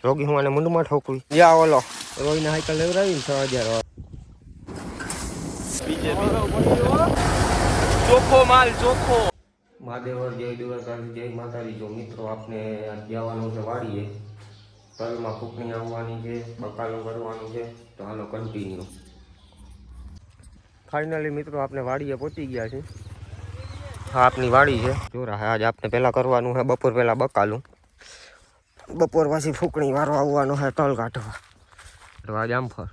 રોગી હું આને મુંડમાં ઠોકવી. યા ઓલો રોઈને સાયકલ લેવડાવીને 6000 ચોખ્ખો માલ ચોખ્ખો. મહાદેવર જય દ્વારકા જય માતાજી. જો મિત્રો આપણે જવાનું છે વાડીએ, તલમાં ફૂકણી આવવાની છે, બકાલું કરવાનું છે, તો હાલો કન્ટિન્યુ. ફાઇનલી મિત્રો આપણે વાડીએ પહોંચી ગયા છે. હા આપની વાડી છે જોરા. આજ આપણે પહેલાં કરવાનું છે બપોર પહેલાં બકાલું, બપોર પછી ફૂકણી વારો આવવાનો છે તલ કાઢવા. તો આજ જામફળ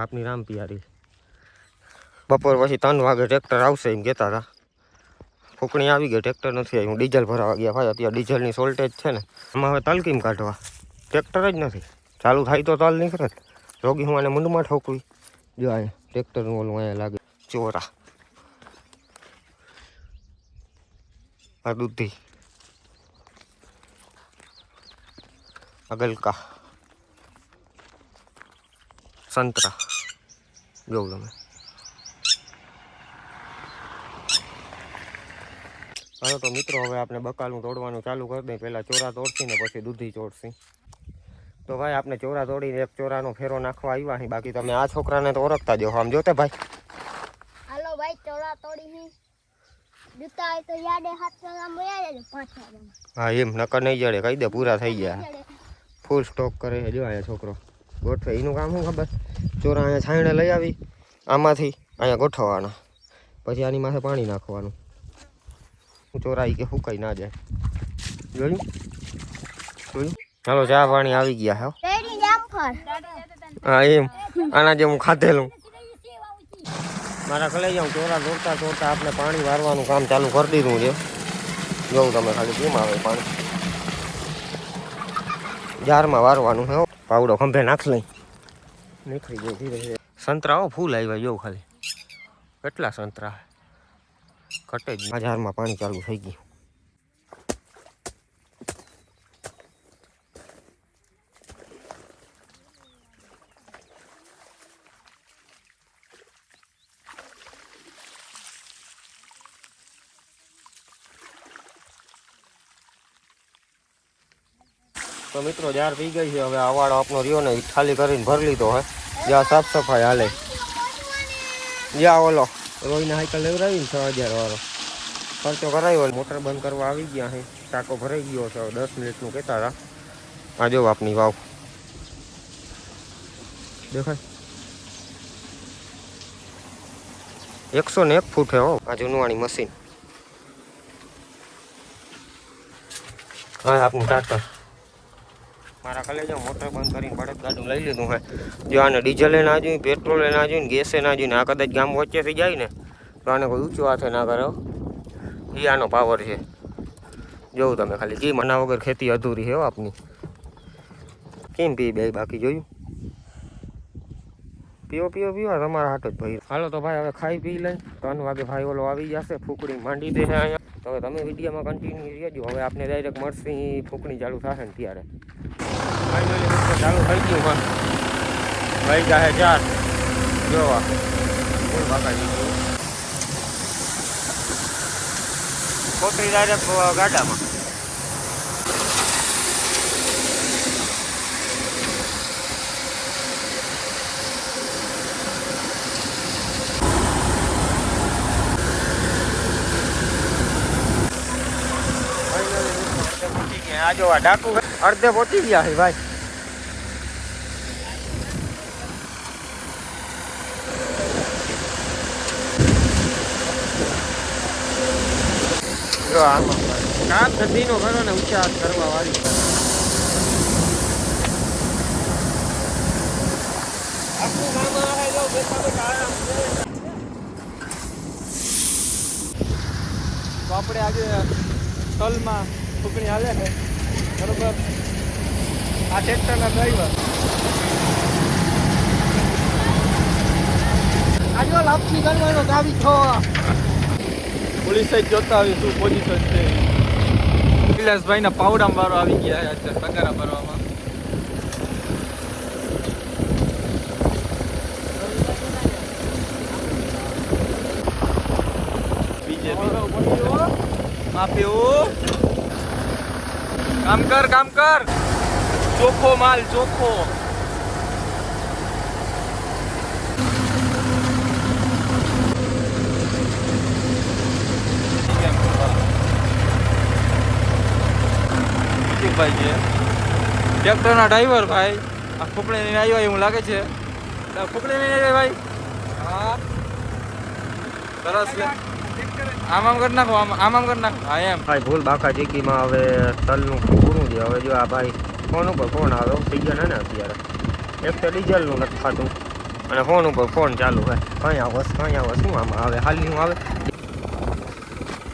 આપની રામ પિયારી. બપોર પછી 3 વાગે ટ્રેક્ટર આવશે એમ કહેતા હતા. ફૂકણી આવી ગઈ, ટ્રેક્ટર નથી આવ્યું. ડીઝલ ભરાવા ગયા ભાઈ. અત્યારે ડીઝલની શોર્ટેજ છે ને, આમાં હવે તલ કેમ કાઢવા? ટ્રેક્ટર જ નથી. ચાલુ થાય તો તલ નીકળે. રોગી હું આને મુંડમાં ઠોકવી. જો અહીંયા ટ્રેક્ટરનું ઓલું અહીંયા લાગે ચોરા. આ દૂધી, આ ગલકા, સંતરા જોઉં તમે. હાલો તો મિત્રો હવે આપણે બકાલું તોડવાનું ચાલુ કરી દઈએ. પહેલાં ચોરા તોડશી ને પછી દૂધી તોડશી. તો ભાઈ આપણે ચોરા તોડીને એક ચોરાનો ફેરો નાખવા આવ્યા છીએ. બાકી તમે આ છોકરાને તો ઓળખતા જો. આમ જોતે ભાઈ. હાલો ભાઈ ચોરા તોડી જૂતા હોય તો યાડે હાથ આમ વયા જજો 5 વાગ્યામાં. હા એમ નકર નહીં જડે. કહી દે પૂરા થઈ ગયા. ફૂલ સ્ટોક કરે છે જો અહીંયા છોકરો ગોઠવે. એનું કામ શું ખબર? ચોરા અહીંયા છાંયણે લઈ આવી, આમાંથી અહીંયા ગોઠવવાના, પછી આની માથે પાણી નાખવાનું. ચોરાઈ કે ફૂંકાઈ ના જાય. જોયું જોયું. ચાલો ચા પાણી આવી ગયા. હા રેડી જામફળ. હા એમ આના જે હું ખાધેલું. મારા કલે જાઉં ચોરા દોડતા દોડતા આપણે પાણી વારવાનું કામ ચાલુ કરી દીધું છે. જોઉં તમે ખાલી કેમ આવે પાણી. જારમાં વારવાનું છે. પાવડો ખંભે નાખ લઈ નીકળી જાય ધીરે ધીરે. સંતરાઓ ફૂલ આવ્યા જોઉં ખાલી. કેટલા સંતરા કટે જ. જારમાં પાણી ચાલુ થઈ ગયું. તો મિત્રો જાર પી ગઈ છે. હવે આવાડો આપણો રહ્યો ને ખાલી કરીને ભરી લીધો હે. જ્યાં સાફ સફાઈ હાલે. જ્યાં ઓલો રોઈને સાયકલ લેવડાવીને 6000 વાળો ખર્ચો કરાવ્યો. મોટર બંધ કરવા આવી ગયા છે. ટાંકો ભરાઈ ગયો છે. 10 મિનિટનું કહેતા હતા. આ જો આપની વાવ દેખાય. 101 ફૂટ હે હો આ જૂનવાણી મશીન. હા આપનું ટ્રેક્ટર. મારા કલે જાઉં મોટર બંધ કરીને બળદ ગાડું લઈ લીધું હે. જો આને ડીઝલે ના જોયું, પેટ્રોલે ના જોયું, ગેસે ના જોયું. આ કદાચ ગામ વચ્ચેથી જાય ને તો આને કોઈ ઊંચો હાથે ના કરે. એ આનો પાવર છે. જોઉં તમે ખાલી. કેમ આના વગર ખેતી અધૂરી છે આપની. કેમ પી બે બાકી જોયું. પીવો પીવો પીવા તમારા હાથ જ ભાઈ. હાલો તો ભાઈ હવે ખાઈ પી લઈ. 3 વાગે ભાઈ ઓલો આવી જશે. ફૂકણી માંડી દે છે અહીંયા. તો હવે તમે વિડીયોમાં કન્ટિન્યુ રહેજો. હવે આપણે ડાયરેક્ટ મળશે ફૂકણી ચાલુ થશે ને ત્યારે. ફાઇનલી મિત્રો ચાલુ થઈ ગયું. ભાઈ જાહે 4 જોવા ફૂલ બાકાજી ફોકરી ડાયરેક્ટ ગાડામાં. આ જો આ ડાકુ અડધે પહોંચી ગયા છે ભાઈ. જો આમાં કામ ધંધીનો કરો ને ઉચ્ચાર કરવા વાળી. આખું કામ આવે જો બેઠા બેઠા આરામ. તો આપણે આજે તલમાં ફૂકણી હાલે છે બરોબર. આ ટ્રેક્ટરના ડ્રાઈવર આજો લાપસી કરવાનો ચાવી છો. પોલીસ જ જોતા આવી શું પોઝિશન છે. કૈલાસભાઈના પાવડામાં વારો આવી ગયા છે તગારા ભરવામાં. આપ્યું કામ કર ચોખ્ખો માલ ચોખ્ખો ભાઈ છે ટ્રેક્ટરના ડ્રાઈવર ભાઈ આ ખોપડી લઈને આવ્યો એવું લાગે છે ખોપડી લઈને આવ્યો ભાઈ હા સરસ લે આમ કરી નાખો આમ કરી નાખો હા એમ ભાઈ ભૂલ બાકા ચીકીમાં હવે તલનું પૂરું છે. હવે જો આ ભાઈ ફોન ઉપર ફોન આવ્યો સીઝન હે ને અત્યારે એક તો ડીઝલનું નથી ખાતું અને ફોન ઉપર ફોન ચાલુ હોય કઈ આવો શું આમાં આવે હાલની આવે